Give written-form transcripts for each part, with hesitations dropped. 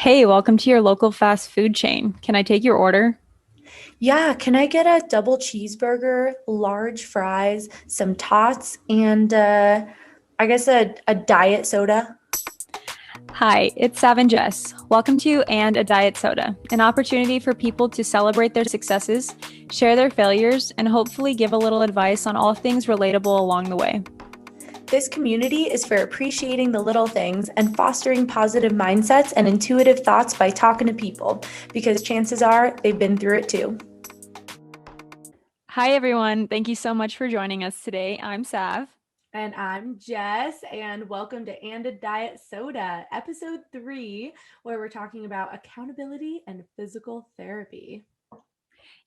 Hey, welcome to your local fast food chain. Can I take your order? Yeah, can I get a double cheeseburger, large fries, some tots, and I guess a diet soda? Hi, it's Sav and Jess. Welcome to And a Diet Soda, an opportunity for people to celebrate their successes, share their failures, and hopefully give a little advice on all things relatable along the way. This community is for appreciating the little things and fostering positive mindsets and intuitive thoughts by talking to people, because chances are they've been through it too. Hi, everyone. Thank you so much for joining us today. I'm Sav. And I'm Jess, and welcome to And a Diet Soda, episode 3, where we're talking about accountability and physical therapy.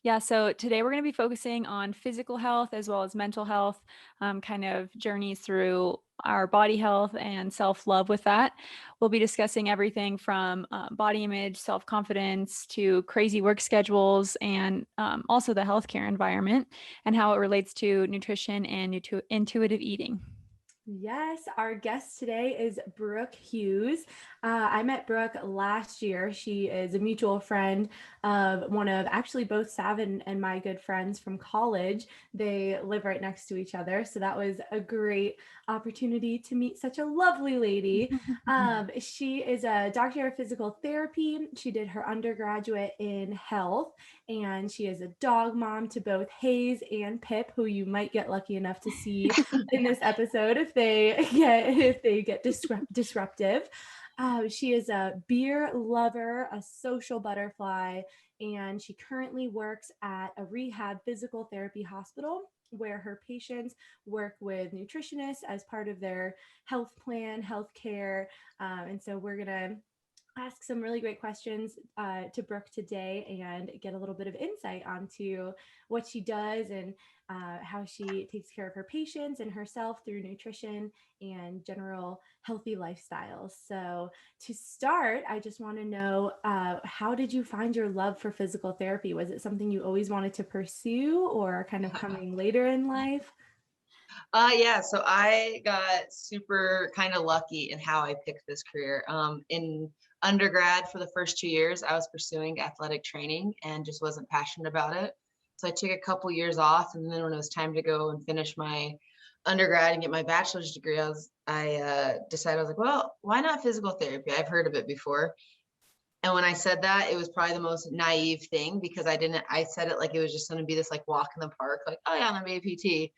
Yeah, so today we're going to be focusing on physical health as well as mental health, kind of journeys through our body health and self love with that. We'll be discussing everything from body image, self confidence to crazy work schedules, and also the healthcare environment and how it relates to nutrition and intuitive eating. Yes, our guest today is Brook Hughes. I met Brook last year. She is a mutual friend of one of actually both Sav and my good friends from college. They live right next to each other. So that was a great opportunity to meet such a lovely lady. She is a doctor of physical therapy. She did her undergraduate in health, and she is a dog mom to both Hayes and Pip, who you might get lucky enough to see in this episode if they get disruptive. She is a beer lover, a social butterfly, and she currently works at a rehab physical therapy hospital where her patients work with nutritionists as part of their health plan, health care. And so we're going to ask some really great questions to Brooke today and get a little bit of insight onto what she does and how she takes care of her patients and herself through nutrition and general healthy lifestyles. So, to start, I just want to know how did you find your love for physical therapy? Was it something you always wanted to pursue or kind of coming later in life? Yeah, so I got super kind of lucky in how I picked this career. In undergrad, for the first 2 years, I was pursuing athletic training and just wasn't passionate about it. So I took a couple years off, and then when it was time to go and finish my undergrad and get my bachelor's degree, I decided I was like, well, why not physical therapy? I've heard of it before. And when I said that, it was probably the most naive thing because I said it like it was just going to be this like walk in the park, like, oh yeah, I'm gonna be a PT.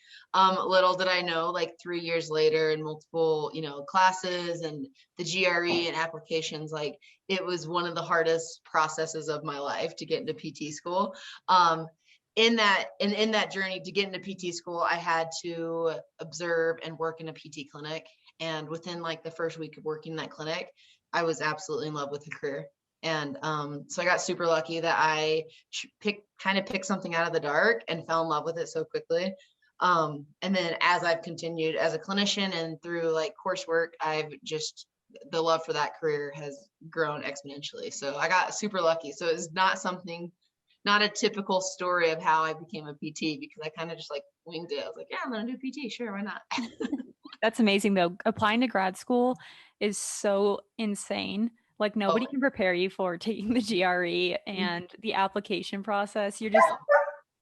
Little did I know, like 3 years later in multiple, classes and the GRE and applications, like it was one of the hardest processes of my life to get into PT school. In that journey to get into PT school, I had to observe and work in a PT clinic. And within like the first week of working in that clinic, I was absolutely in love with the career. And so I got super lucky that I picked something out of the dark and fell in love with it so quickly. And then as I've continued as a clinician and through like coursework, the love for that career has grown exponentially. So I got super lucky. So it's not a typical story of how I became a PT because I kind of just like winged it. I was like, yeah, I'm going to do PT. Sure. Why not? That's amazing, though. Applying to grad school is so insane. Like, Oh, nobody can prepare you for taking the GRE and the application process. You're just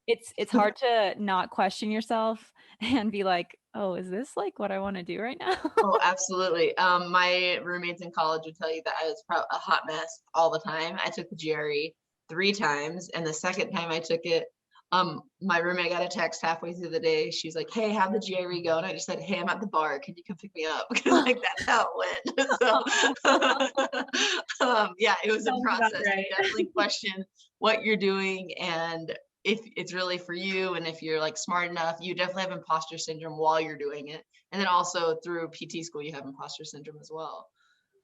it's hard to not question yourself and be like, "Oh, is this like what I want to do right now?" Oh, absolutely. My roommates in college would tell you that I was a hot mess all the time. I took the GRE 3 times, and the second time I took it, my roommate got a text halfway through the day. She's like, "Hey, how'd the GRE go?" And I just said, "Hey, I'm at the bar. Can you come pick me up?" Because like that's how it went. Yeah, it was a Sounds about process. You right. definitely question what you're doing and if it's really for you, and if you're like smart enough. You definitely have imposter syndrome while you're doing it, and then also through PT school, you have imposter syndrome as well.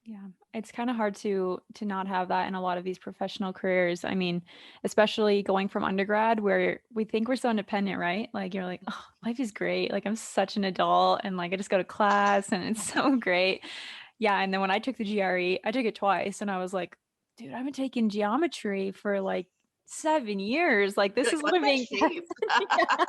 Yeah, it's kind of hard to not have that in a lot of these professional careers. I mean, especially going from undergrad where we think we're so independent, right? Like you're like, "Oh, life is great. Like I'm such an adult and like I just go to class and it's so great." Yeah, and then when I took the GRE, I took it twice and I was like, "Dude, I've been taking geometry for like 7 years. Like You're this like, is what what's I'm that being tested." shape? Yeah.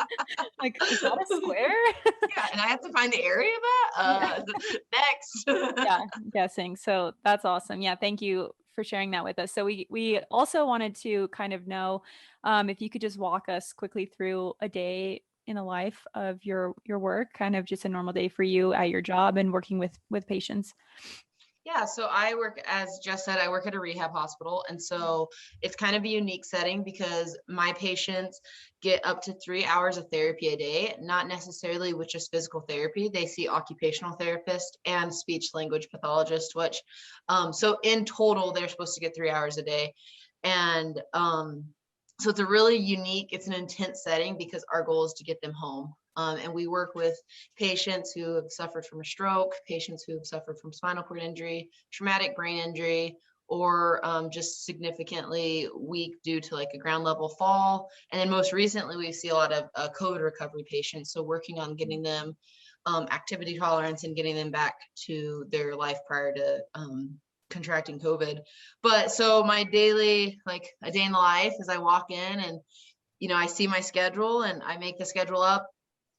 Like, is that a square? Yeah, and I have to find the area of that. Yeah. Next. Yeah, I'm guessing. So that's awesome. Yeah, thank you for sharing that with us. So we also wanted to kind of know if you could just walk us quickly through a day in the life of your work, kind of just a normal day for you at your job and working with patients. Yeah, so I work, as Jess said, I work at a rehab hospital. And so it's kind of a unique setting because my patients get up to 3 hours of therapy a day, not necessarily with just physical therapy. They see occupational therapist and speech language pathologist, which, so in total, they're supposed to get 3 hours a day. And so it's a really unique, it's an intense setting because our goal is to get them home. And we work with patients who have suffered from a stroke, patients who have suffered from spinal cord injury, traumatic brain injury, or just significantly weak due to like a ground level fall. And then most recently, we see a lot of COVID recovery patients. So working on getting them activity tolerance and getting them back to their life prior to contracting COVID. But so my daily, like a day in the life, is I walk in and, I see my schedule and I make the schedule up,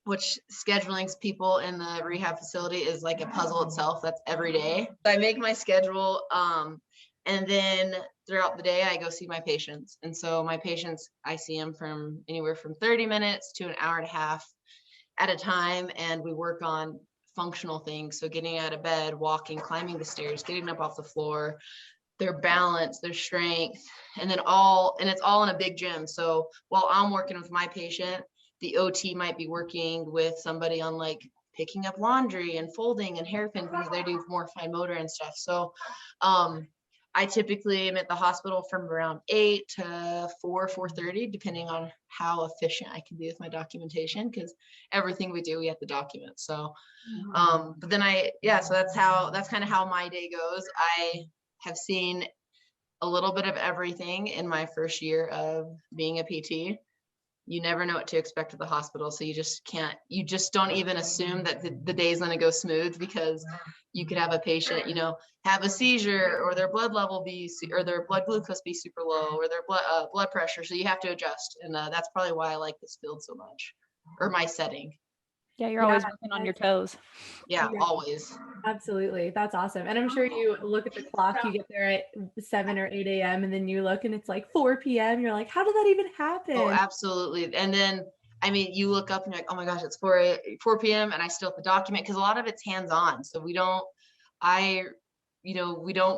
which scheduling people in the rehab facility is like a puzzle itself. That's every day. I make my schedule. And then throughout the day, I go see my patients. And so my patients, I see them from anywhere from 30 minutes to an hour and a half at a time. And we work on functional things. So getting out of bed, walking, climbing the stairs, getting up off the floor, their balance, their strength, and then it's all in a big gym. So while I'm working with my patient, the OT might be working with somebody on like picking up laundry and folding and hairpin because they do more fine motor and stuff. So I typically am at the hospital from around 8 to 4:30, depending on how efficient I can be with my documentation, because everything we do, we have to document. So, but then so that's kind of how my day goes. I have seen a little bit of everything in my first year of being a PT. You never know what to expect at the hospital. So you just don't even assume that the day is going to go smooth, because you could have a patient, have a seizure, or their blood level or their blood glucose be super low, or their blood pressure. So you have to adjust. And that's probably why I like this field so much, or my setting. Yeah, you're always working on your toes. Yeah, always. Absolutely. That's awesome. And I'm sure you look at the clock, you get there at 7 or 8 a.m. and then you look and it's like 4 p.m. You're like, how did that even happen? Oh, absolutely. And then, you look up and you're like, oh my gosh, it's 4 p.m. and I still have to document, because a lot of it's hands-on. So we don't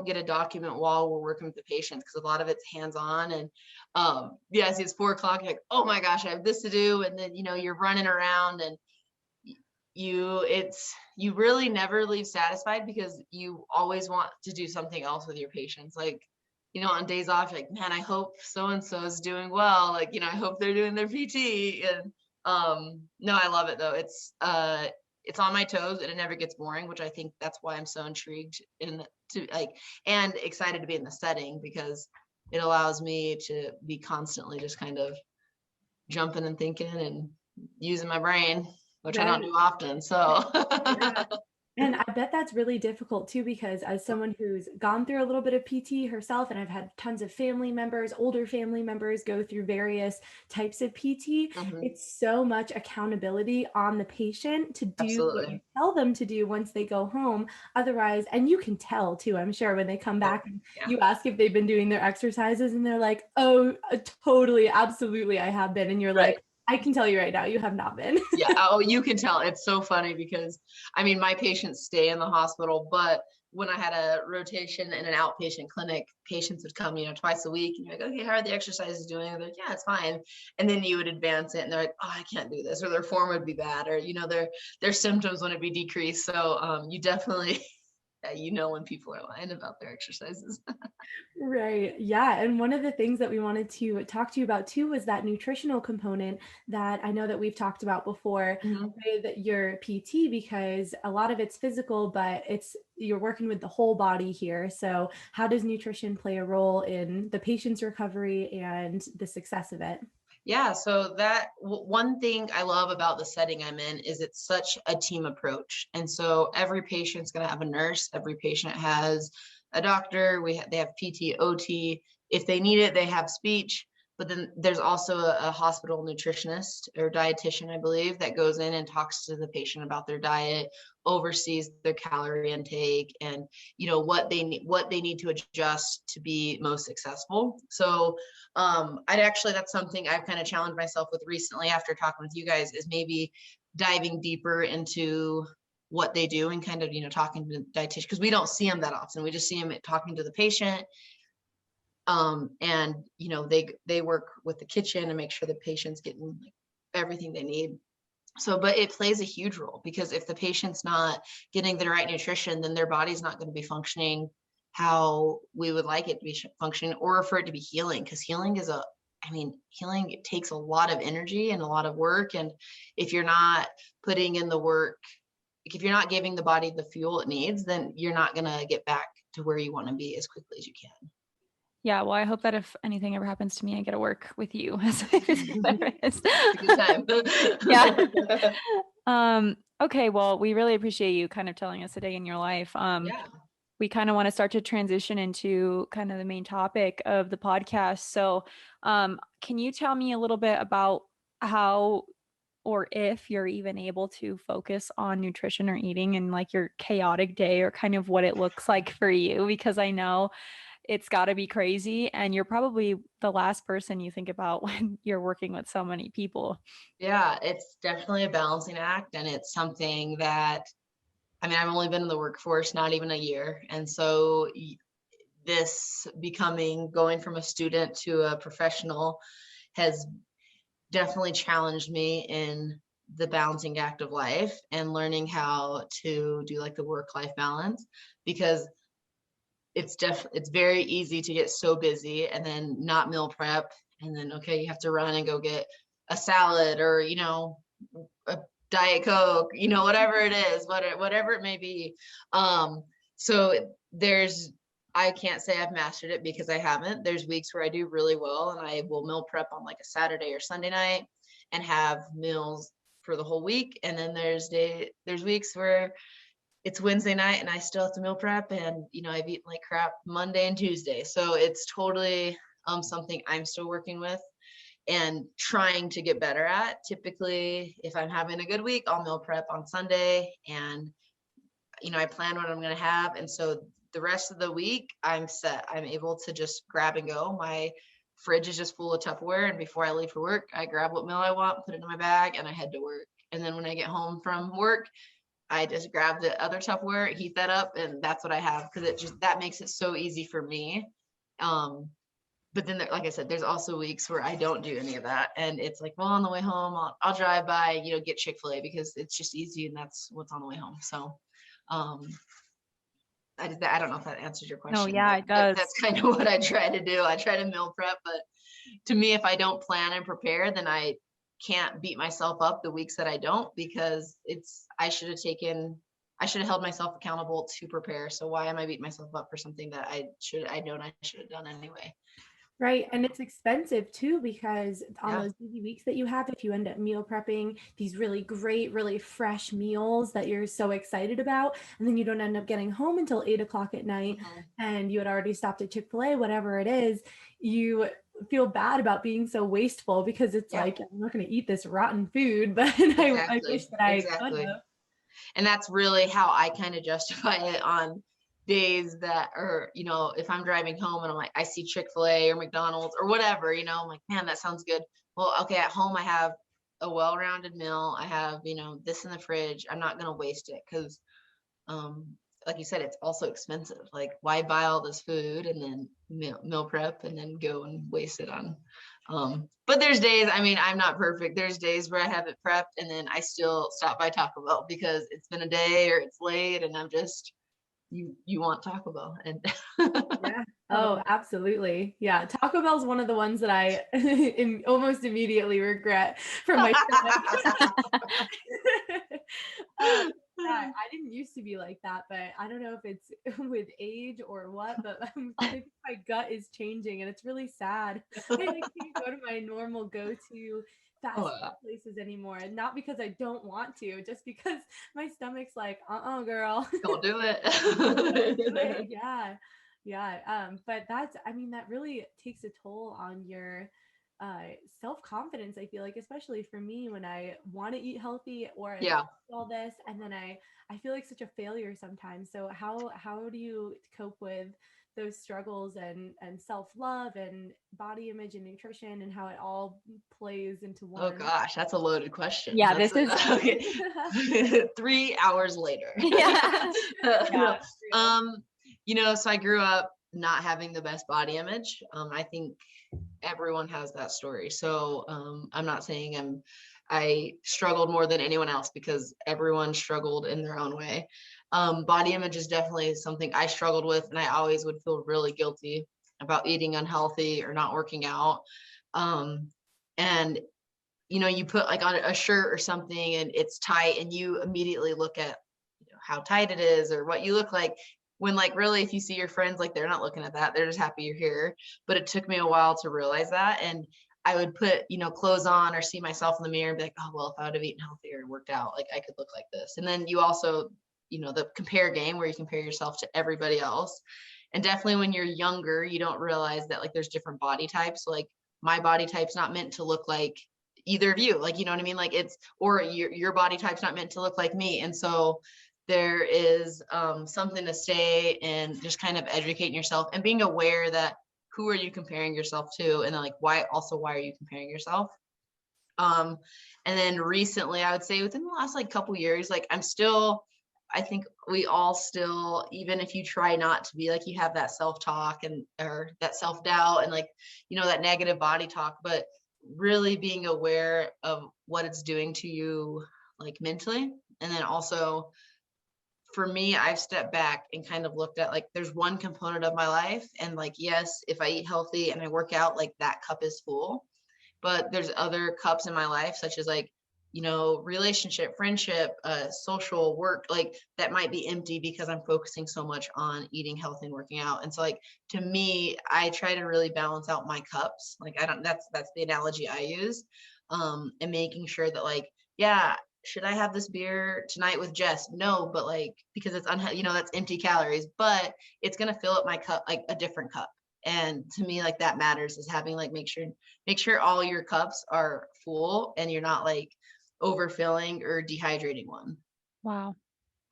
get a document while we're working with the patients, because a lot of it's hands-on. And it's 4 o'clock. You're like, oh my gosh, I have this to do. And then, you're running around, and you really never leave satisfied, because you always want to do something else with your patients. Like, on days off, you're like, man, I hope so-and-so is doing well. Like, I hope they're doing their PT. And no, I love it though. It's on my toes and it never gets boring, which I think that's why I'm so intrigued and excited to be in the setting, because it allows me to be constantly just kind of jumping and thinking and using my brain, which I don't do often. So yeah. And I bet that's really difficult too, because as someone who's gone through a little bit of PT herself, and I've had tons of family members, older family members go through various types of PT, it's so much accountability on the patient to do what you tell them to do once they go home. Otherwise, and you can tell too, I'm sure, when they come back and you ask if they've been doing their exercises and they're like, oh, totally, absolutely, I have been. And you're like, I can tell you right now, you have not been. Yeah. Oh, you can tell. It's so funny because my patients stay in the hospital, but when I had a rotation in an outpatient clinic, patients would come, twice a week, and you're like, okay, how are the exercises doing? And they're like, yeah, it's fine. And then you would advance it and they're like, oh, I can't do this, or their form would be bad, or, their symptoms wouldn't be decreased. So you definitely, when people are lying about their exercises. Right. Yeah. And one of the things that we wanted to talk to you about too was that nutritional component that I know that we've talked about before with your PT, because a lot of it's physical, but you're working with the whole body here. So how does nutrition play a role in the patient's recovery and the success of it? Yeah, so that one thing I love about the setting I'm in is it's such a team approach. And so every patient's going to have a nurse, every patient has a doctor, they have PT, OT. If they need it, they have speech. But then there's also a hospital nutritionist or dietitian, I believe, that goes in and talks to the patient about their diet, oversees their calorie intake, and what they need to adjust to be most successful. So that's something I've kind of challenged myself with recently after talking with you guys, is maybe diving deeper into what they do and kind of talking to the dietitian, because we don't see them that often. We just see them talking to the patient. And they work with the kitchen and make sure the patient's getting like everything they need. So, but it plays a huge role, because if the patient's not getting the right nutrition, then their body's not going to be functioning how we would like it to be functioning, or for it to be healing. Because healing it takes a lot of energy and a lot of work. And if you're not putting in the work, if you're not giving the body the fuel it needs, then you're not going to get back to where you want to be as quickly as you can. Yeah, well, I hope that if anything ever happens to me, I get to work with you as a physical therapist. It's a good Yeah. Okay, well, we really appreciate you kind of telling us a day in your life. Yeah. We kind of want to start to transition into kind of the main topic of the podcast. So, can you tell me a little bit about how, or if you're even able to focus on nutrition or eating in like your chaotic day, or kind of what it looks like for you? Because I know it's got to be crazy, and you're probably the last person you think about when you're working with so many people. Yeah, it's definitely a balancing act, and it's something that, I've only been in the workforce not even a year. And so this going from a student to a professional has definitely challenged me in the balancing act of life, and learning how to do like the work-life balance, because it's very easy to get so busy and then not meal prep, and then you have to run and go get a salad, or a Diet Coke, whatever it is, whatever it may be. So I can't say I've mastered it, because I haven't. There's weeks where I do really well, and I will meal prep on like a Saturday or Sunday night and have meals for the whole week. And then there's weeks where it's Wednesday night and I still have to meal prep, and I've eaten like crap Monday and Tuesday. So it's totally something I'm still working with and trying to get better at. Typically, if I'm having a good week, I'll meal prep on Sunday, and I plan what I'm going to have. And so the rest of the week I'm set. I'm able to just grab and go. My fridge is just full of Tupperware, and before I leave for work, I grab what meal I want, put it in my bag, and I head to work. And then when I get home from work, I just grab the other Tupperware, heat that up, and that's what I have, because that makes it so easy for me. But then, like I said, there's also weeks where I don't do any of that, and it's like, well, on the way home, I'll drive by, get Chick-fil-A, because it's just easy, and that's what's on the way home. So, I don't know if that answers your question. No, yeah, it does. That's kind of what I try to do. I try to meal prep, but to me, if I don't plan and prepare, then I can't beat myself up the weeks that I don't, because I should have held myself accountable to prepare. So why am I beating myself up for something that I should have done anyway? Right. And it's expensive too, because on those busy weeks that you have, if you end up meal prepping these really great, really fresh meals that you're so excited about, and then you don't end up getting home until 8 o'clock at night, and you had already stopped at Chick-fil-A, whatever it is, you feel bad about being so wasteful, because it's like, I'm not going to eat this rotten food, but I wish that I could have. And that's really how I kind of justify it on days that are, if I'm driving home and I'm like, I see Chick-fil-A or McDonald's or whatever, I'm like, man, that sounds good. Well, okay, at home I have a well-rounded meal. I have, this in the fridge. I'm not going to waste it, because like you said, it's also expensive. Like, why buy all this food and then meal prep and then go and waste it on but there's days, I'm not perfect. There's days where I have it prepped and then I still stop by Taco Bell because it's been a day or it's late, and I'm just, you want Taco Bell. And yeah. Oh, absolutely. Yeah. Taco Bell is one of the ones that I almost immediately regret from my I didn't used to be like that, but I don't know if it's with age or what, but I think my gut is changing, and it's really sad. I can't go to my normal go-to fast food places anymore. And not because I don't want to, just because my stomach's like, girl. Don't do it. Yeah. Yeah. But that really takes a toll on your self-confidence, I feel like, especially for me when I want to eat healthy or I Yeah. all this, and then I feel like such a failure sometimes. So how do you cope with those struggles and self-love and body image and nutrition and how it all plays into Oh one? gosh, that's a loaded question. Yeah, That's this is okay. 3 hours later. yeah. No. Yeah. Real. So I grew up not having the best body image. I think everyone has that story. So I'm not saying I struggled more than anyone else, because everyone struggled in their own way. Body image is definitely something I struggled with, and I always would feel really guilty about eating unhealthy or not working out. And you put like on a shirt or something and it's tight, and you immediately look at how tight it is or what you look like, when like really, if you see your friends, like they're not looking at that, they're just happy you're here. But it took me a while to realize that. And I would put clothes on or see myself in the mirror and be like, oh well, if I would have eaten healthier and worked out, like I could look like this. And then you also the compare game, where you compare yourself to everybody else. And definitely when you're younger, you don't realize that like there's different body types. Like my body type's not meant to look like either of you, like, you know what I mean? Like or your body type's not meant to look like me. And so there is something to stay and just kind of educating yourself and being aware that who are you comparing yourself to, and then like why are you comparing yourself. And then recently, I would say within the last like couple years, like I think we all still, even if you try not to be, like you have that self-talk or that self-doubt and like that negative body talk, but really being aware of what it's doing to you like mentally. And then also for me, I've stepped back and kind of looked at like there's one component of my life, and like yes, if I eat healthy and I work out, like that cup is full. But there's other cups in my life, such as like relationship, friendship, social, work, like that might be empty because I'm focusing so much on eating healthy and working out. And so like to me, I try to really balance out my cups. Like I don't that's the analogy I use. And making sure that like, yeah, should I have this beer tonight with Jess? No, but like because it's that's empty calories, but it's gonna fill up my cup, like a different cup. And to me, like that matters, is having like make sure all your cups are full and you're not like overfilling or dehydrating one. Wow.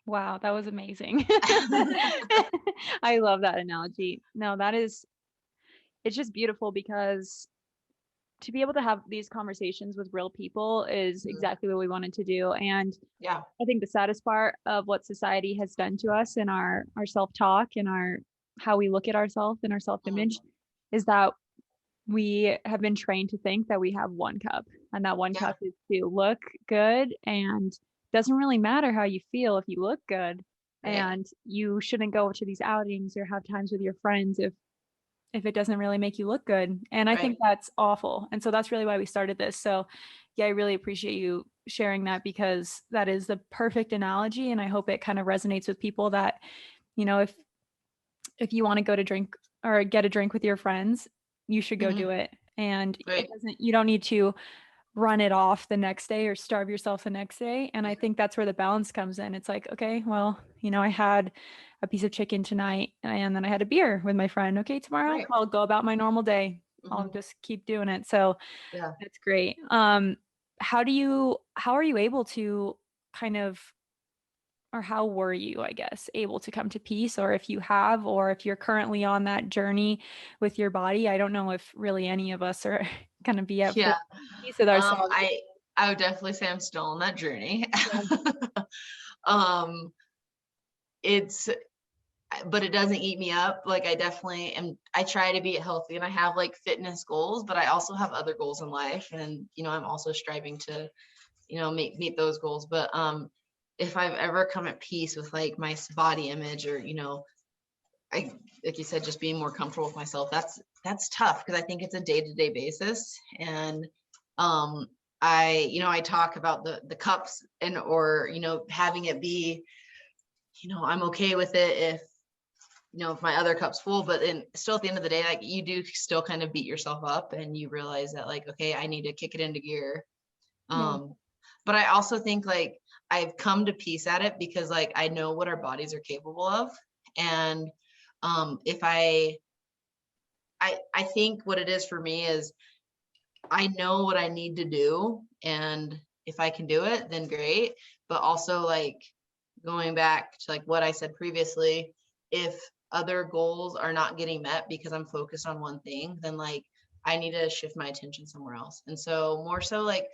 Wow, that was amazing. I love that analogy. No, it's just beautiful because to be able to have these conversations with real people is exactly what we wanted to do. And Yeah. I think the saddest part of what society has done to us in our self-talk and how we look at ourselves and our self-image is that we have been trained to think that we have one cup, and that one cup is to look good, and doesn't really matter how you feel if you look good. Right. And you shouldn't go to these outings or have times with your friends if it doesn't really make you look good. And I think that's awful. And so that's really why we started this. So yeah, I really appreciate you sharing that, because that is the perfect analogy. And I hope it kind of resonates with people that, if you want to go to drink or get a drink with your friends, you should go do it. And you don't need to run it off the next day or starve yourself the next day. And I think that's where the balance comes in. It's like, okay, well, I had a piece of chicken tonight and then I had a beer with my friend. Okay, tomorrow I'll go about my normal day. I'll just keep doing it. So that's great. How are you able to kind of, or how were you, I guess, able to come to peace, or if you have, or if you're currently on that journey with your body? I don't know if really any of us are going to be at full peace with ourselves. I would definitely say I'm still on that journey. But it doesn't eat me up. Like I definitely am. I try to be healthy and I have like fitness goals, but I also have other goals in life. And, I'm also striving to, meet those goals. But, if I've ever come at peace with like my body image or, like you said, just being more comfortable with myself, that's tough because I think it's a day-to-day basis. And, I talk about the cups or having it be, I'm okay with it if my other cup's full, but then still at the end of the day, like you do still kind of beat yourself up and you realize that like, okay, I need to kick it into gear. But I also think like I've come to peace at it because like I know what our bodies are capable of. And if I think what it is for me is I know what I need to do, and if I can do it, then great. But also, like, going back to like what I said previously, if other goals are not getting met because I'm focused on one thing, then like I need to shift my attention somewhere else. And so more so like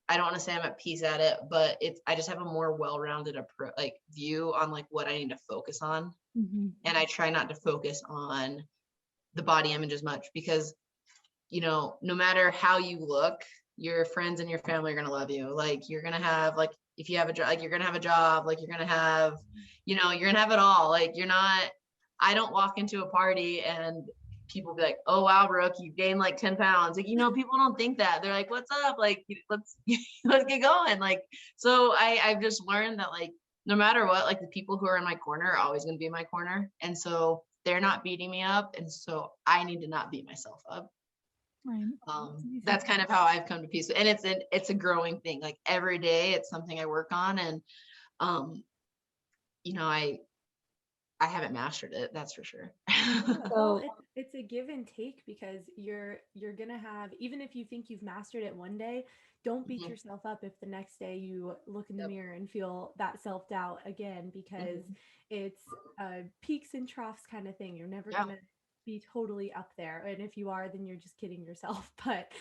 I don't want to say I'm at peace at it, but it's I just have a more well-rounded like view on like what I need to focus on. Mm-hmm. And I try not to focus on the body image as much because, no matter how you look, your friends and your family are going to love you. Like you're going to have like, if you have a job, like you're going to have a job, like you're going to have, you're going to have it all. Like I don't walk into a party and people be like, oh, wow, Brooke, you gained like 10 pounds. Like, people don't think that. They're like, what's up? Like, let's, let's get going. Like, so I've just learned that like, no matter what, like the people who are in my corner are always going to be in my corner. And so they're not beating me up. And so I need to not beat myself up. Right. That's kind of how I've come to peace. And it's a growing thing. Like every day it's something I work on. And, I haven't mastered it. That's for sure. Well, it's a give and take because you're gonna have, even if you think you've mastered it one day, don't beat yourself up if the next day you look in the mirror and feel that self-doubt again, because it's peaks and troughs kind of thing. You're never gonna be totally up there, and if you are, then you're just kidding yourself. But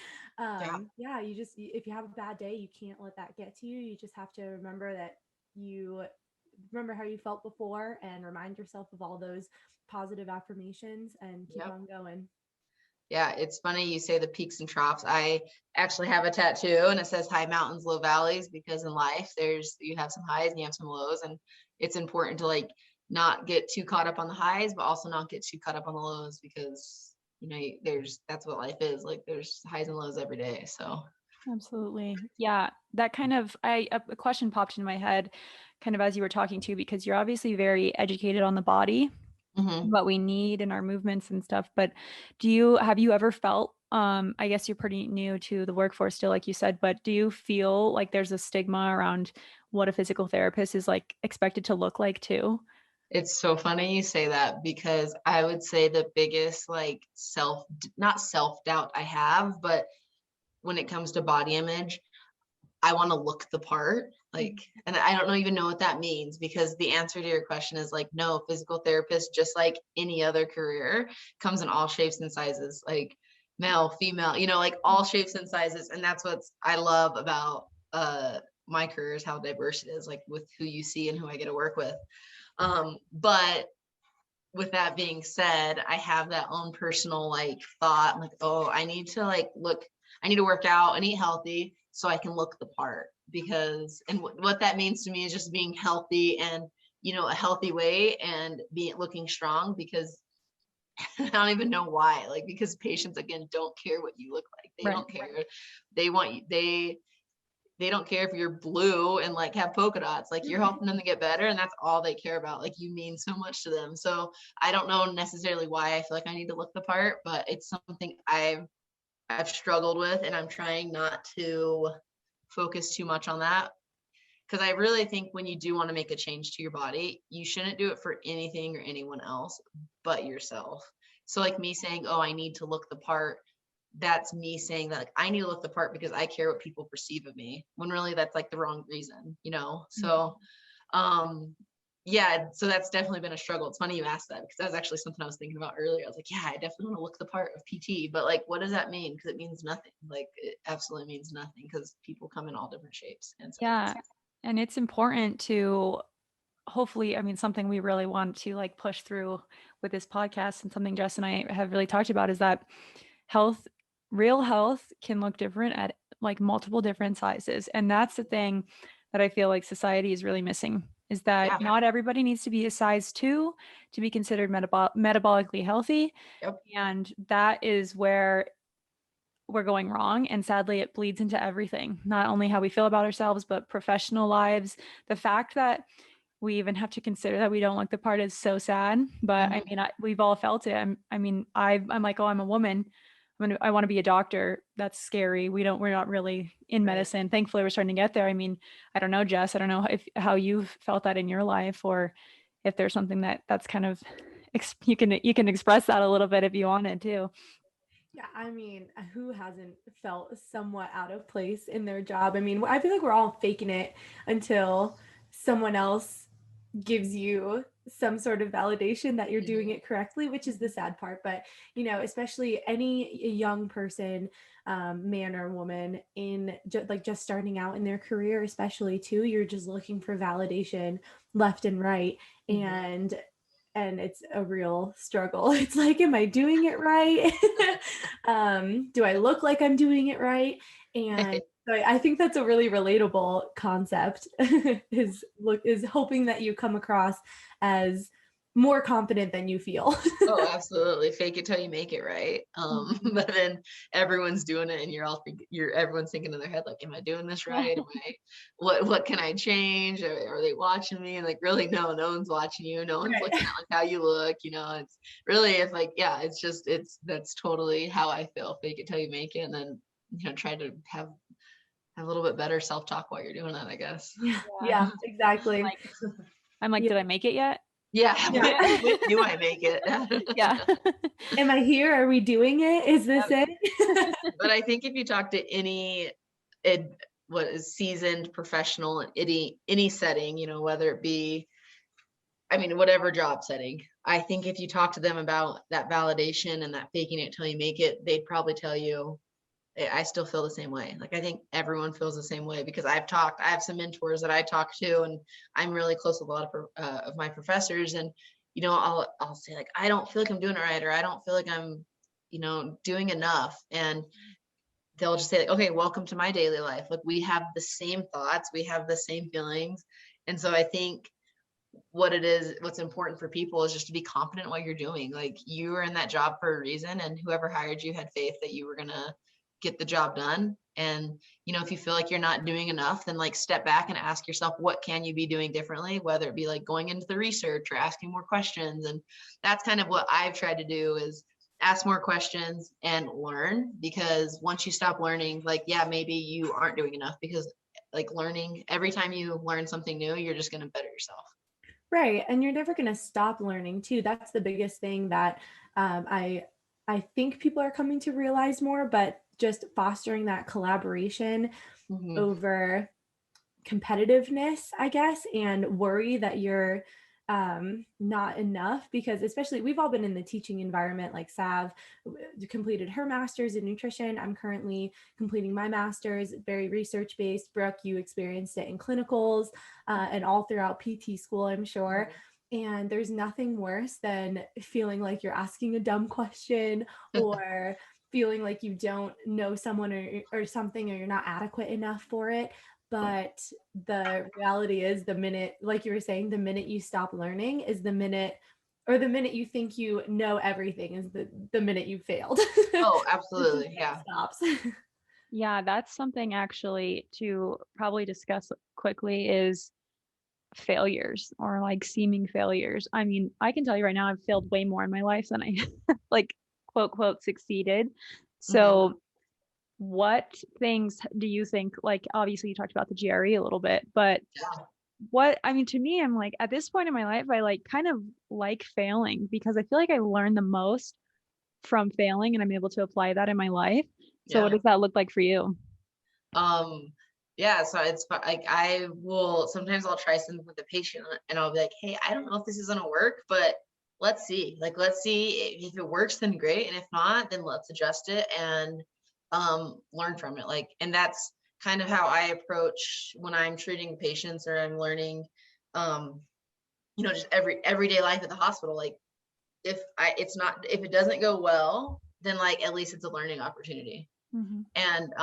you just, if you have a bad day, you can't let that get to you. You just have to remember that you remember how you felt before and remind yourself of all those positive affirmations and keep on going. Yeah, it's funny you say the peaks and troughs. I actually have a tattoo and it says high mountains, low valleys, because in life you have some highs and you have some lows, and it's important to like not get too caught up on the highs, but also not get too caught up on the lows, because that's what life is. Like there's highs and lows every day. So absolutely. Yeah. That kind of, a question popped in my head kind of as you were talking to, because you're obviously very educated on the body, what we need in our movements and stuff. But have you ever felt, I guess you're pretty new to the workforce still, like you said, but do you feel like there's a stigma around what a physical therapist is like expected to look like too? It's so funny you say that, because I would say the biggest like not self-doubt I have, but when it comes to body image, I want to look the part. Like, and I don't even know what that means, because the answer to your question is like, no, physical therapist, just like any other career, comes in all shapes and sizes, like male, female, like all shapes and sizes. And that's what I love about my career, is how diverse it is, like with who you see and who I get to work with. But with that being said, I have that own personal like thought, like, oh, I need to work out and eat healthy so I can look the part, because, and what that means to me is just being healthy and, a healthy way, and looking strong, because I don't even know why, like, because patients, again, don't care what you look like. They don't care. They want you, they don't care if you're blue and like have polka dots, like you're helping them to get better, and that's all they care about. Like you mean so much to them. So I don't know necessarily why I feel like I need to look the part, but it's something I've struggled with, and I'm trying not to focus too much on that, because I really think when you do want to make a change to your body, you shouldn't do it for anything or anyone else but yourself. So like me saying, oh, I need to look the part, that's me saying that like I need to look the part because I care what people perceive of me, when really that's like the wrong reason, So so that's definitely been a struggle. It's funny you asked that, because that was actually something I was thinking about earlier. I was like, yeah, I definitely want to look the part of PT, but like, what does that mean? Because it means nothing. Like it absolutely means nothing, because people come in all different shapes and sizes. Yeah. And it's important to hopefully, I mean, something we really want to like push through with this podcast, and something Jess and I have really talked about, is that real health can look different at like multiple different sizes. And that's the thing that I feel like society is really missing, is that not everybody needs to be a size 2 to be considered metabolically healthy. And that is where we're going wrong. And sadly, it bleeds into everything, not only how we feel about ourselves, but professional lives. The fact that we even have to consider that we don't look the part is so sad. But I mean, we've all felt it. I'm like, oh, I'm a woman. I want to be a doctor. That's scary. We're not really in medicine. Thankfully, we're starting to get there. I mean, I don't know, Jess, I don't know how you've felt that in your life, or if there's something that's kind of, you can express that a little bit if you wanted to. Yeah, I mean, who hasn't felt somewhat out of place in their job? I mean, I feel like we're all faking it until someone else gives you some sort of validation that you're doing Mhm. it correctly, which is the sad part. But, especially any young person, man or woman, in like just starting out in their career, especially too, you're just looking for validation left and right. Mhm. And it's a real struggle. It's like, am I doing it right? Do I look like I'm doing it right? And so I think that's a really relatable concept is hoping that you come across as more confident than you feel. Oh, absolutely. Fake it till you make it, right? Mhm. But then everyone's doing it and everyone's thinking in their head, like, am I doing this right? What can I change? Are they watching me? And like, really, no one's watching you. No one's looking Right. at like how you look, it's really, if like, yeah, that's totally how I feel. Fake it till you make it. And then, try to have a little bit better self-talk while you're doing that, I guess. Yeah. Yeah. Yeah, exactly. I'm like, Yeah. did I make it yet? Yeah. Yeah. When do I make it? Yeah. Am I here? Are we doing it? Is this Yep. it? But I think if you talk to any ed, what is seasoned professional in any setting, whether it be, I mean, whatever job setting, I think if you talk to them about that validation and that faking it till you make it, they'd probably tell you, I still feel the same way. Like, I think everyone feels the same way because I have some mentors that I talk to, and I'm really close with a lot of my professors. And, I'll say like, I don't feel like I'm doing it right, or I don't feel like I'm, doing enough. And they'll just say like, okay, welcome to my daily life. Like, we have the same thoughts, we have the same feelings. And so I think what's important for people is just to be confident in what you're doing. Like, you are in that job for a reason, and whoever hired you had faith that you were going to get the job done. And, if you feel like you're not doing enough, then like step back and ask yourself, what can you be doing differently? Whether it be like going into the research or asking more questions. And that's kind of what I've tried to do, is ask more questions and learn. Because once you stop learning, like, yeah, maybe you aren't doing enough, because like learning, every time you learn something new, you're just going to better yourself. Right. And you're never going to stop learning too. That's the biggest thing that I think people are coming to realize more, but just fostering that collaboration Mhm. over competitiveness, I guess, and worry that you're not enough, because especially we've all been in the teaching environment. Like Sav completed her master's in nutrition. I'm currently completing my master's, very research based. Brooke, you experienced it in clinicals and all throughout PT school, I'm sure. And there's nothing worse than feeling like you're asking a dumb question, or feeling like you don't know someone or something, or you're not adequate enough for it. But the reality is, the minute, like you were saying, the minute you stop learning is the minute, or the minute you think you know everything is the minute you failed. Oh, It's just absolutely. when it Yeah. stops. Yeah, that's something actually to probably discuss quickly is failures or like seeming failures. I mean, I can tell you right now, I've failed way more in my life than I like quote, quote, succeeded. Mhm. So, what things do you think, like, obviously, you talked about the GRE a little bit, but Yeah. I mean, to me, I'm like, at this point in my life, I like kind of like failing because I feel like I learn the most from failing and I'm able to apply that in my life. So, what Yeah. does that look like for you? Um, yeah, so like, I will sometimes I'll try something with the patient and I'll be like, hey, I don't know if this is gonna work, but let's see. Like, let's see if it works, then great. And if not, then let's adjust it and learn from it. Like, and that's kind of how I approach when I'm treating patients or I'm learning um, just everyday life at the hospital. Like, if it doesn't go well, then like at least it's a learning opportunity. Mhm. And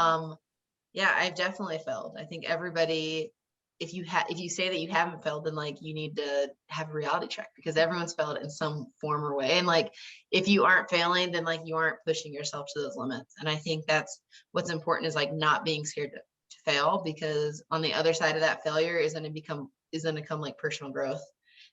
yeah, I've definitely failed. I think everybody, if you say that you haven't failed, then like you need to have a reality check, because everyone's failed in some form or way. And like, if you aren't failing, then like you aren't pushing yourself to those limits. And I think that's what's important, is like not being scared to fail, because on the other side of that failure is going to come like personal growth.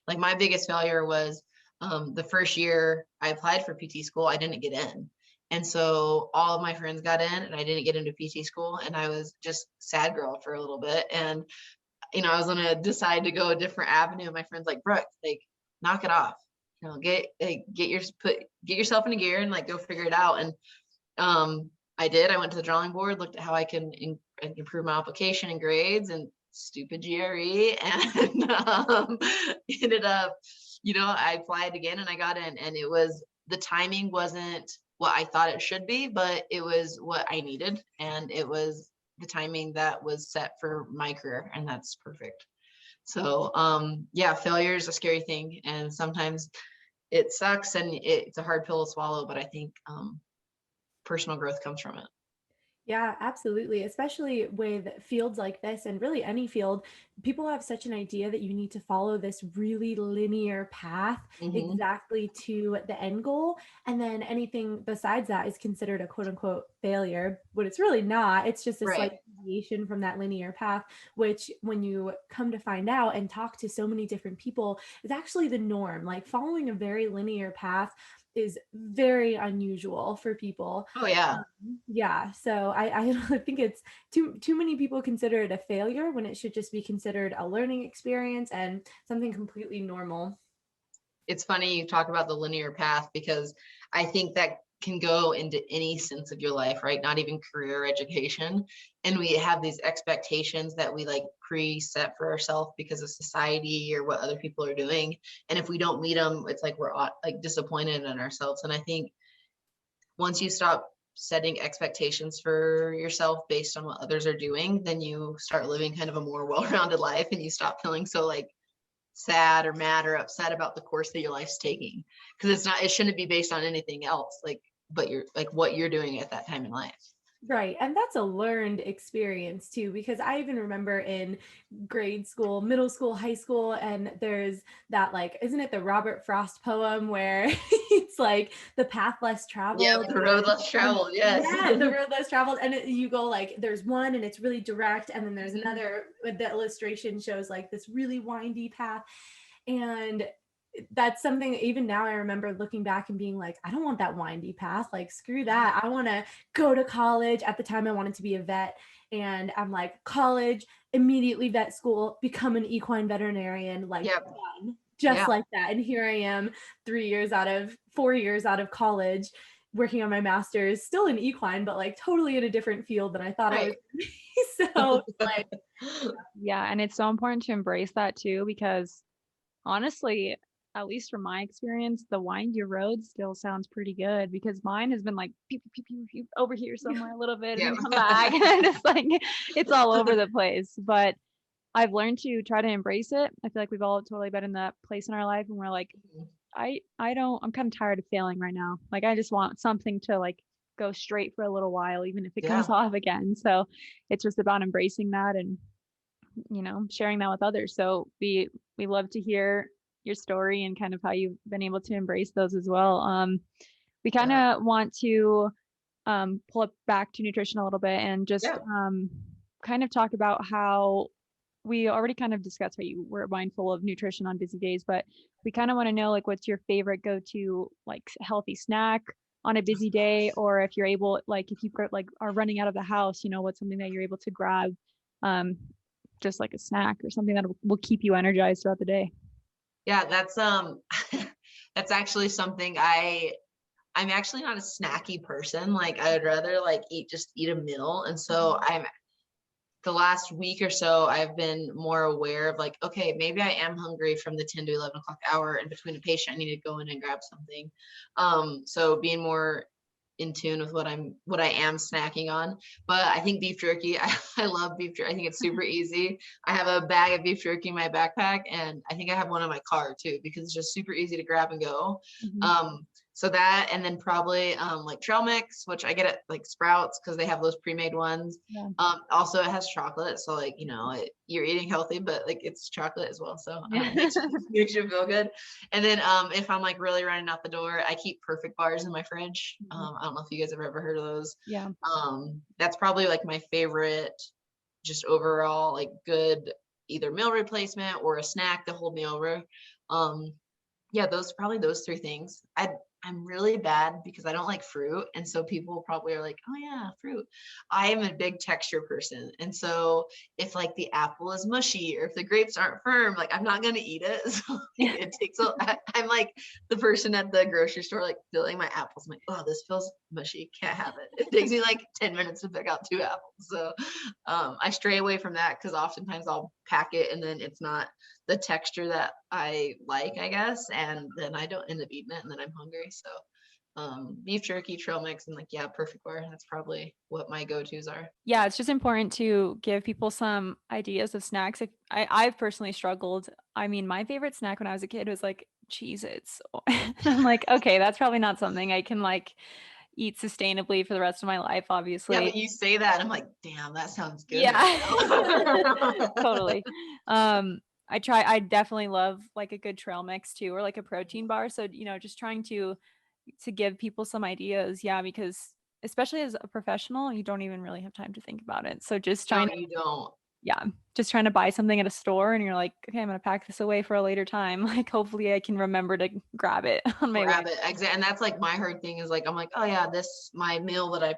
Like, my biggest failure was the first year I applied for PT school, I didn't get in. And so all of my friends got in and I didn't get into PT school, and I was just sad girl for a little bit. And, I was going to decide to go a different avenue. And my friend's like, Brooke, like, knock it off, get yourself in a gear and like go figure it out. And I did. I went to the drawing board, looked at how I can improve my application and grades, and stupid GRE, and ended up, I applied again and I got in, and the timing wasn't what I thought it should be, but it was what I needed, and it was the timing that was set for my career, and that's perfect. So yeah, failure is a scary thing, and sometimes it sucks and it's a hard pill to swallow, but I think personal growth comes from it. Yeah, absolutely. Especially with fields like this and really any field, people have such an idea that you need to follow this really linear path Mm-hmm. exactly to the end goal. And then anything besides that is considered a quote unquote failure, but it's really not. It's just a Right. slight deviation from that linear path, which when you come to find out and talk to so many different people, is actually the norm. Like following a very linear path is very unusual for people. Oh yeah. Yeah, so I think it's too many people consider it a failure when it should just be considered a learning experience and something completely normal. It's funny you talk about the linear path, because I think that can go into any sense of your life, right? Not even career or education. And we have these expectations that we like preset for ourselves because of society or what other people are doing. And if we don't meet them, it's like we're like disappointed in ourselves. And I think once you stop setting expectations for yourself based on what others are doing, then you start living kind of a more well-rounded life, and you stop feeling so like sad or mad or upset about the course that your life's taking, because it shouldn't be based on anything else, like, but you're like what you're doing at that time in life. Right. And that's a learned experience too, because I even remember in grade school, middle school, high school, and there's that, like, isn't it the Robert Frost poem where it's like the path less Yeah, traveled? the road less traveled. Yes. Yeah, the road less traveled. And you go like, there's one and it's really direct. And then there's another, the illustration shows like this really windy path. And that's something even now I remember looking back and being like, I don't want that windy path. Like, screw that. I want to go to college. At the time, I wanted to be a vet. And I'm like, college, immediately vet school, become an equine veterinarian, like, Yep. done. Just Yeah. like that. And here I am, 4 years out of college, working on my master's, still in equine, but like totally in a different field than I thought I was. Right. So, like, Yeah, and it's so important to embrace that too, because honestly, at least from my experience, the wind your road still sounds pretty good, because mine has been like pew, pew, pew, pew, pew, over here somewhere a little bit and Yeah. then come back. And it's like it's all over the place. But I've learned to try to embrace it. I feel like we've all totally been in that place in our life and we're like, I'm kind of tired of failing right now. Like I just want something to like go straight for a little while, even if it Yeah. comes off again. So it's just about embracing that and sharing that with others. So we love to hear your story and kind of how you've been able to embrace those as well. We kind Yeah. of want to pull it back to nutrition a little bit and just Yeah. kind of talk about how we already kind of discussed how you were mindful of nutrition on busy days, but we kind of want to know like what's your favorite go-to like healthy snack on a busy day, or if you're able, like if you like are running out of the house, what's something that you're able to grab, um, just like a snack or something that will keep you energized throughout the day. Yeah, that's that's actually something I'm actually not a snacky person. Like I'd rather like eat a meal. And so the last week or so, I've been more aware of like, okay, maybe I am hungry from the 10 to 11 o'clock hour, and between a patient, I need to go in and grab something. So being more in tune with what I am snacking on. But I think beef jerky, I love beef jerky. I think it's super easy. I have a bag of beef jerky in my backpack, and I think I have one in my car too, because it's just super easy to grab and go. Mm-hmm. So that, and then probably like trail mix, which I get at like Sprouts because they have those pre-made ones. Yeah. Also it has chocolate, so like you're eating healthy, but like it's chocolate as well, so Yeah. makes you feel good. And then if I'm like really running out the door, I keep Perfect bars in my fridge. I don't know if you guys have ever heard of those. Yeah. That's probably like my favorite, just overall like good either meal replacement or a snack to hold me over. Yeah, those three things. I'm really bad because I don't like fruit. And so people probably are like, oh yeah, fruit. I am a big texture person. And so if like the apple is mushy or if the grapes aren't firm, like I'm not going to eat it. So like, it takes I'm like the person at the grocery store, like filling my apples. I'm like, oh, this feels mushy. Can't have it. It takes me like 10 minutes to pick out 2 apples. So I stray away from that because oftentimes I'll pack it and then it's not the texture that I like, I guess, and then I don't end up eating it, and then I'm hungry. So, beef jerky, trail mix, and like perfect bar. That's probably what my go-tos are. Yeah, it's just important to give people some ideas of snacks. If I've personally struggled. I mean, my favorite snack when I was a kid was like Cheez-Its. I'm like, okay, that's probably not something I can like eat sustainably for the rest of my life, Yeah, obviously. but you say that, I'm like, damn, that sounds good. Yeah, Right now. totally. I definitely love like a good trail mix too, or like a protein bar. So, just trying to give people some ideas. Yeah, because especially as a professional, you don't even really have time to think about it. So just No, trying to, you don't. yeah, just trying to buy something at a store and you're like, okay, I'm gonna pack this away for a later time. Like hopefully I can remember to grab it on my way. Grab it. Exactly. And that's like my hard thing is like, I'm like, oh yeah, this my meal that I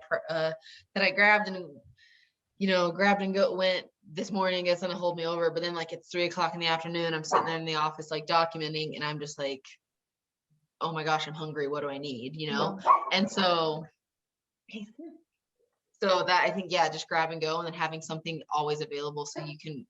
grabbed and grabbed and went this morning. It's gonna hold me over. But then like it's 3 o'clock in the afternoon. I'm sitting there in the office like documenting, and I'm just like, oh my gosh, I'm hungry. What do I need? And so that I think, yeah, just grab and go, and then having something always available so you can,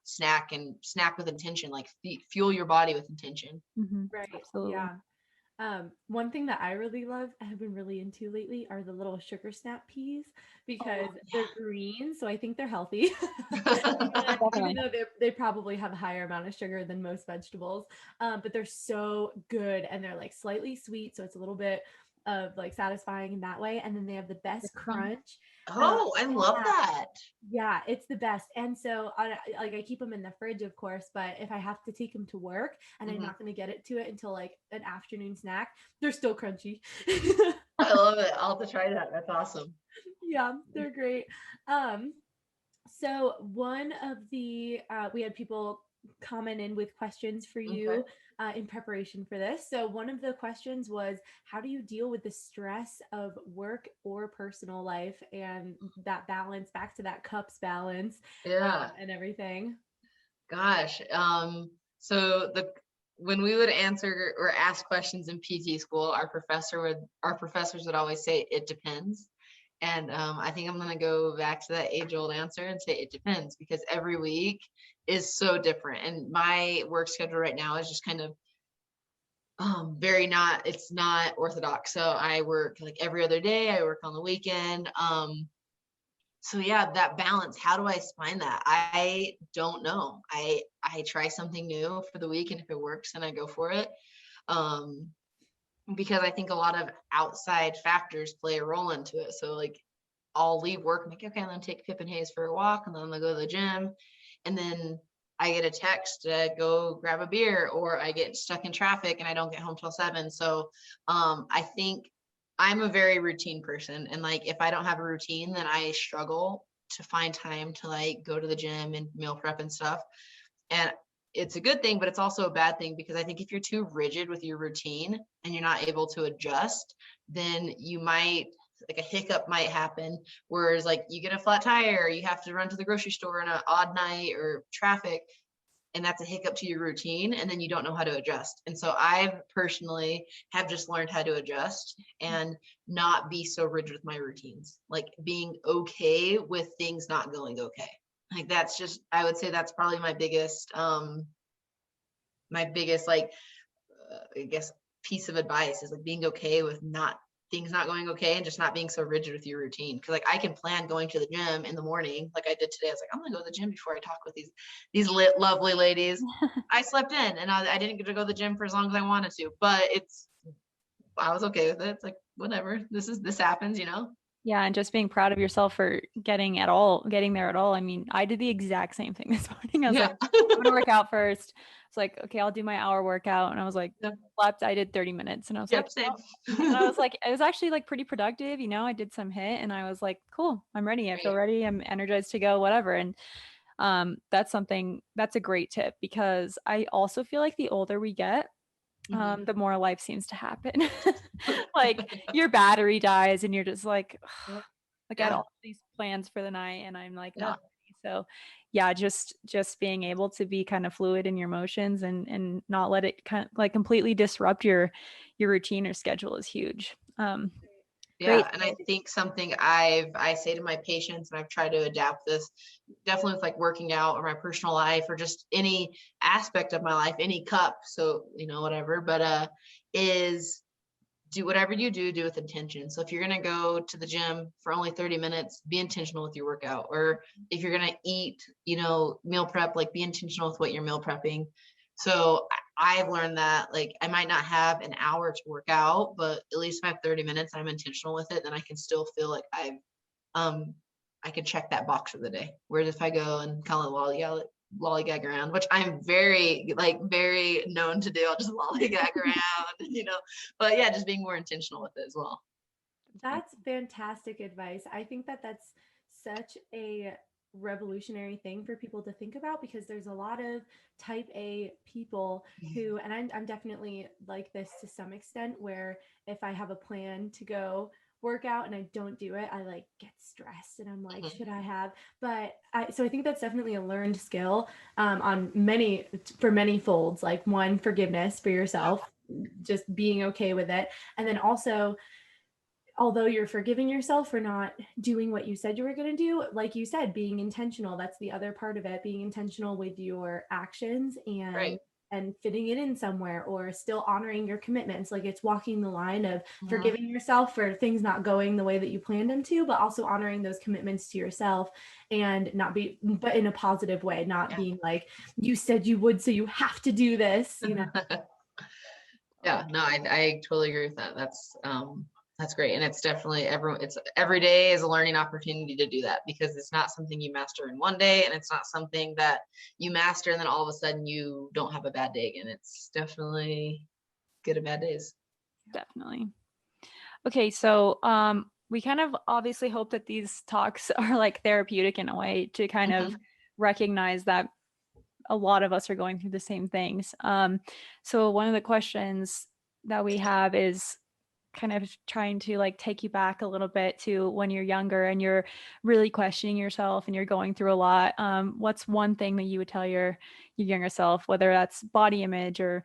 snack with intention, like fuel your body with intention. Right. Absolutely. Yeah. One thing that I really love, I have been really into lately, are the little sugar snap peas because they're green, so I think they're healthy. Even though they probably have a higher amount of sugar than most vegetables, but they're so good and they're like slightly sweet, so it's a little bit of like satisfying in that way. And then they have the best crunch. Oh, I love that. Yeah, it's the best. And so I keep them in the fridge, of course, but if I have to take them to work and I'm not going to get it to it until like an afternoon snack, they're still crunchy. I love it. I'll have to try that. That's awesome. Yeah, they're great. So one of the we had people comment in with questions for you in preparation for this. So one of the questions was, how do you deal with the stress of work or personal life and that balance, back to that cups balance, and everything? Gosh, so when we would answer or ask questions in PT school, our professors would always say it depends. And I think I'm going to go back to that age-old answer and say it depends, because every week is so different. And my work schedule right now is just kind of it's not orthodox. So I work like every other day. I work on the weekend. So yeah, that balance, how do I find that? I don't know. I try something new for the week, and if it works, then I go for it. Because I think a lot of outside factors play a role into it. So like I'll leave work, I'm like, okay, I'm gonna take Pip and Hayes for a walk, and then I'm gonna go to the gym, and then I get a text to go grab a beer, or I get stuck in traffic and I don't get home till 7. So I think I'm a very routine person, and like if I don't have a routine, then I struggle to find time to like go to the gym and meal prep and stuff. And it's a good thing, but it's also a bad thing, because I think if you're too rigid with your routine and you're not able to adjust, then you might, like a hiccup might happen, whereas like you get a flat tire, or you have to run to the grocery store on an odd night or traffic, and that's a hiccup to your routine, and then you don't know how to adjust. And so I personally have just learned how to adjust and not be so rigid with my routines, like being okay with things not going okay. Like that's just, I would say that's probably my biggest like I guess piece of advice is like being okay with things not going okay, and just not being so rigid with your routine. Because like I can plan going to the gym in the morning, like I did today. I was like, I'm gonna go to the gym before I talk with these lovely ladies. I slept in, and I didn't get to go to the gym for as long as I wanted to, but I was okay with it. It's like, whatever, this happens. Yeah, and just being proud of yourself for getting there at all. I mean, I did the exact same thing this morning. I was like, I'm gonna work out first. It's like, okay, I'll do my hour workout. And I was like, slept, I did 30 minutes. And I was like, same. And I was like, it was actually like pretty productive. I did some HIIT, and I was like, cool, I'm ready. I feel ready. I'm energized to go, whatever. And that's a great tip, because I also feel like the older we get, the more life seems to happen. Like your battery dies and you're just like, Yep. I got Yeah. all these plans for the night and I'm like Yeah. not ready. So yeah, just being able to be kind of fluid in your emotions and not let it kind of like completely disrupt your routine or schedule is huge. Great. Yeah, and I think something I say to my patients, and I've tried to adapt this definitely with like working out or my personal life or just any aspect of my life, any cup, so whatever, but is do whatever you do with intention. So if you're going to go to the gym for only 30 minutes, be intentional with your workout. Or if you're going to eat, meal prep, like be intentional with what you're meal prepping. So I've learned that like I might not have an hour to work out, but at least if I have 30 minutes and I'm intentional with it, then I can still feel like I can check that box for the day. Whereas if I go and kind of lollygag around, which I'm very known to do, I'll just lollygag around, but yeah, just being more intentional with it as well. That's fantastic advice. I think that that's such a revolutionary thing for people to think about, because there's a lot of type A people who, and I'm definitely like this to some extent, where if I have a plan to go work out and I don't do it, I like get stressed and I'm like, should I have? So I think that's definitely a learned skill on for many folds, like one, forgiveness for yourself, just being okay with it. And then also, although you're forgiving yourself for not doing what you said you were going to do, like you said, being intentional, that's the other part of it, being intentional with your actions Right. and fitting it in somewhere, or still honoring your commitments. Like it's walking the line of Mhm. forgiving yourself for things not going the way that you planned them to, but also honoring those commitments to yourself, and but in a positive way, not being like, you said you would, so you have to do this, Yeah, no, I totally agree with that. That's great. And it's definitely every day is a learning opportunity to do that, because it's not something you master in one day, and it's not something that you master and then all of a sudden you don't have a bad day again. It's definitely good and bad days. Definitely. Okay, so we kind of obviously hope that these talks are like therapeutic in a way to kind of recognize that a lot of us are going through the same things. So one of the questions that we have is kind of trying to like take you back a little bit to when you're younger and you're really questioning yourself and you're going through a lot. What's one thing that you would tell your younger self, whether that's body image or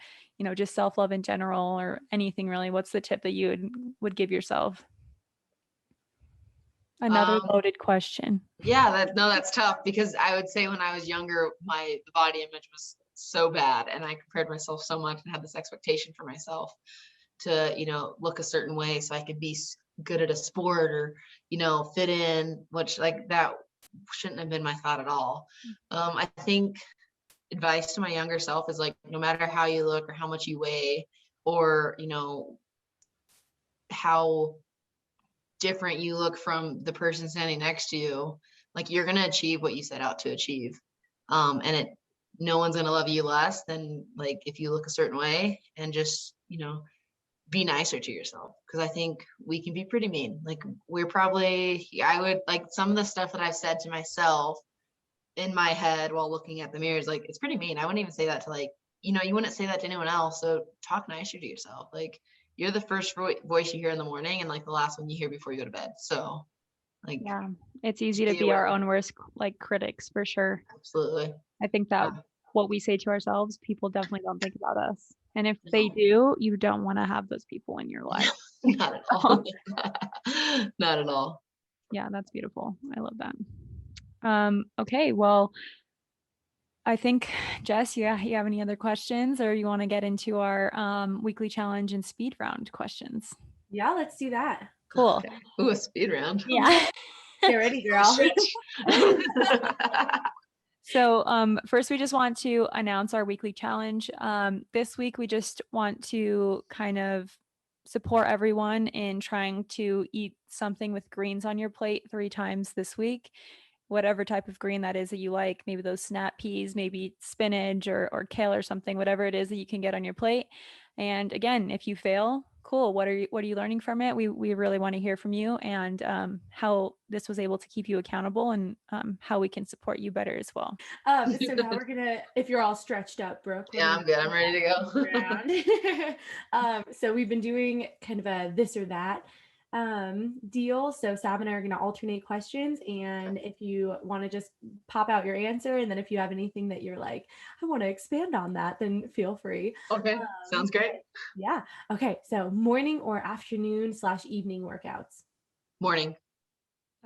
just self-love in general or anything really? What's the tip that you would give yourself? Another loaded question. Yeah, that's tough, because I would say when I was younger, the body image was so bad, and I compared myself so much and had this expectation for myself to, look a certain way so I could be good at a sport or, fit in, which like that shouldn't have been my thought at all. I think advice to my younger self is like, no matter how you look or how much you weigh, or, how different you look from the person standing next to you, like you're going to achieve what you set out to achieve. And no one's going to love you less than like if you look a certain way, and just, be nicer to yourself. Cause I think we can be pretty mean. Like I would like some of the stuff that I've said to myself in my head while looking at the mirrors, like it's pretty mean. I wouldn't even say that to like, you wouldn't say that to anyone else. So talk nicer to yourself. Like you're the first voice you hear in the morning and like the last one you hear before you go to bed. So like, Yeah, it's easy to be be our aware. own worst like critics for sure. Absolutely. I think that Yeah. what we say to ourselves, people definitely don't think about us. And if they No. do, you don't want to have those people in your life. Not at all. Not at all. Yeah, that's beautiful. I love that. Okay, well, I think Jess, you have any other questions, or you want to get into our weekly challenge and speed round questions? Yeah, let's do that. Cool. Okay. Ooh, a speed round. Yeah. Get ready, girl. So first, we just want to announce our weekly challenge. This week, we just want to kind of support everyone in trying to eat something with greens on your plate 3 times this week. Whatever type of green that is that you like, maybe those snap peas, maybe spinach or kale or something, whatever it is that you can get on your plate. And again, if you fail, cool. What are you learning from it? We really want to hear from you, and how this was able to keep you accountable, and how we can support you better as well. So now we're gonna, if you're all stretched up, Brooke. Yeah, I'm good. I'm ready to go. So we've been doing kind of a this or that deal. So Sav and I are going to alternate questions, and if you want to just pop out your answer, and then if you have anything that you're like, I want to expand on that, then feel free. Okay, sounds great. Yeah. Okay. So morning or afternoon/evening workouts? Morning.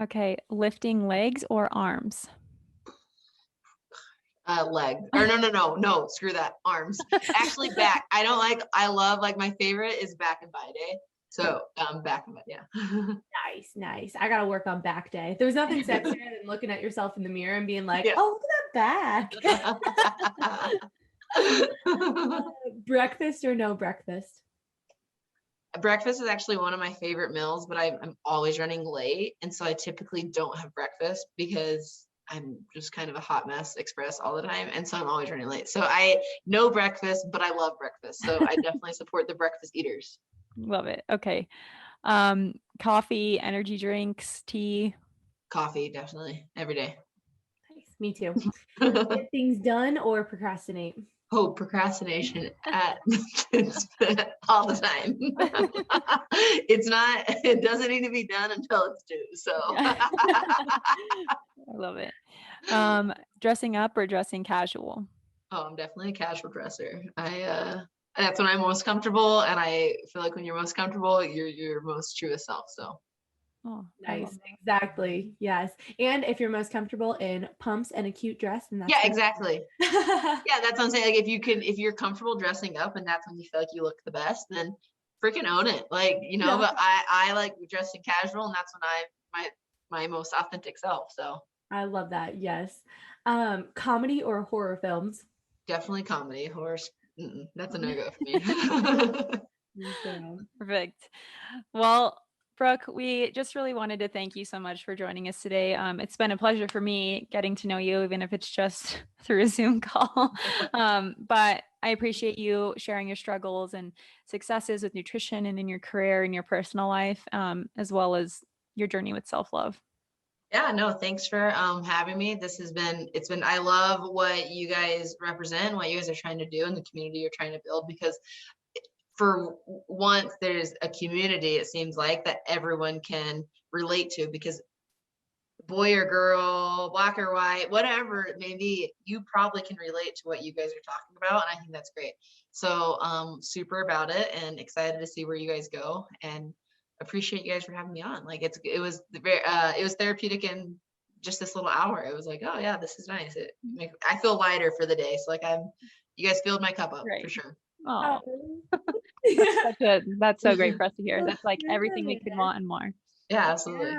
Okay, lifting legs or arms? Leg. Or no, screw that. Arms. Actually, back. I love, like, my favorite is back and bi day. So back and bi, yeah. Nice. I gotta work on back day. There's nothing sexier than looking at yourself in the mirror and being like, oh, look at that back. Breakfast or no breakfast? Breakfast is actually one of my favorite meals, but I'm always running late. And so I typically don't have breakfast because I'm just kind of a hot mess express all the time. And so I'm always running late. So no breakfast, but I love breakfast. So I definitely support the breakfast eaters. Love it. Okay. Coffee, energy drinks, tea? Coffee, definitely. Every day. Nice. Me too. Get things done or procrastinate? Oh, procrastination all the time. It doesn't need to be done until it's due. So I love it. Dressing up or dressing casual? Oh, I'm definitely a casual dresser. That's when I'm most comfortable, and I feel like when you're most comfortable, you're your most truest self. So nice. Exactly. Yes. And if you're most comfortable in pumps and a cute dress, then that's exactly. Yeah, that's what I'm saying. Like, if you're comfortable dressing up and that's when you feel like you look the best, then freaking own it. Like, but I like dressing casual, and that's when I'm my most authentic self. So I love that. Yes. Comedy or horror films? Definitely comedy. Horror, that's a no-go for me. Perfect. Well, Brooke, we just really wanted to thank you so much for joining us today. It's been a pleasure for me getting to know you, even if it's just through a Zoom call. But I appreciate you sharing your struggles and successes with nutrition and in your career and your personal life, as well as your journey with self-love. Yeah, no, thanks for having me. I love what you guys represent, what you guys are trying to do, and the community you're trying to build, because for once there's a community, it seems like, that everyone can relate to, because boy or girl, black or white, whatever it may be, you probably can relate to what you guys are talking about. And I think that's great. So super about it and excited to see where you guys go, and appreciate you guys for having me on. Like, it was therapeutic in just this little hour. It was like, oh yeah, this is nice. I feel lighter for the day. So like you guys filled my cup up. Great. For sure. Oh, that's so great for us to hear. That's like everything we could want and more. Yeah, absolutely.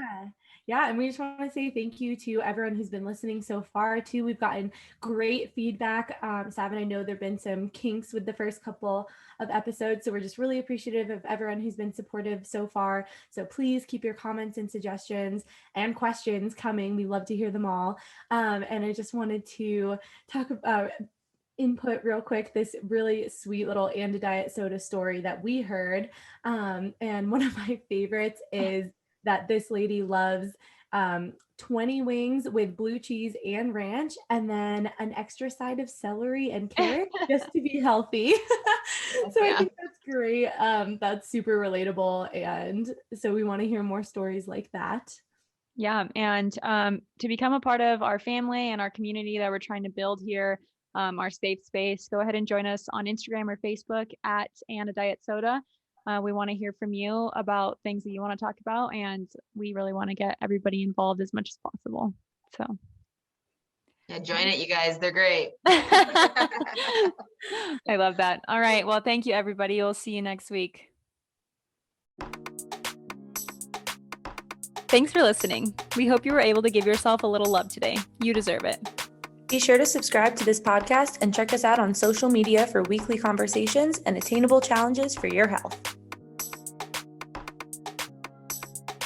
Yeah, and we just want to say thank you to everyone who's been listening so far too. We've gotten great feedback. Sav and I know there've been some kinks with the first couple of episodes, so we're just really appreciative of everyone who's been supportive so far. So please keep your comments and suggestions and questions coming. We love to hear them all. And I just wanted to talk about input real quick this really sweet little and a diet soda story that we heard. And one of my favorites is that this lady loves 20 wings with blue cheese and ranch, and then an extra side of celery and carrot just to be healthy. So I think that's great. That's super relatable. And so we want to hear more stories like that. Yeah. And to become a part of our family and our community that we're trying to build here, our safe space, go ahead and join us on Instagram or Facebook at And a Diet Soda. We want to hear from you about things that you want to talk about, and we really want to get everybody involved as much as possible. So yeah, join it, you guys. They're great. I love that. All right. Well, thank you, everybody. We'll see you next week. Thanks for listening. We hope you were able to give yourself a little love today. You deserve it. Be sure to subscribe to this podcast and check us out on social media for weekly conversations and attainable challenges for your health.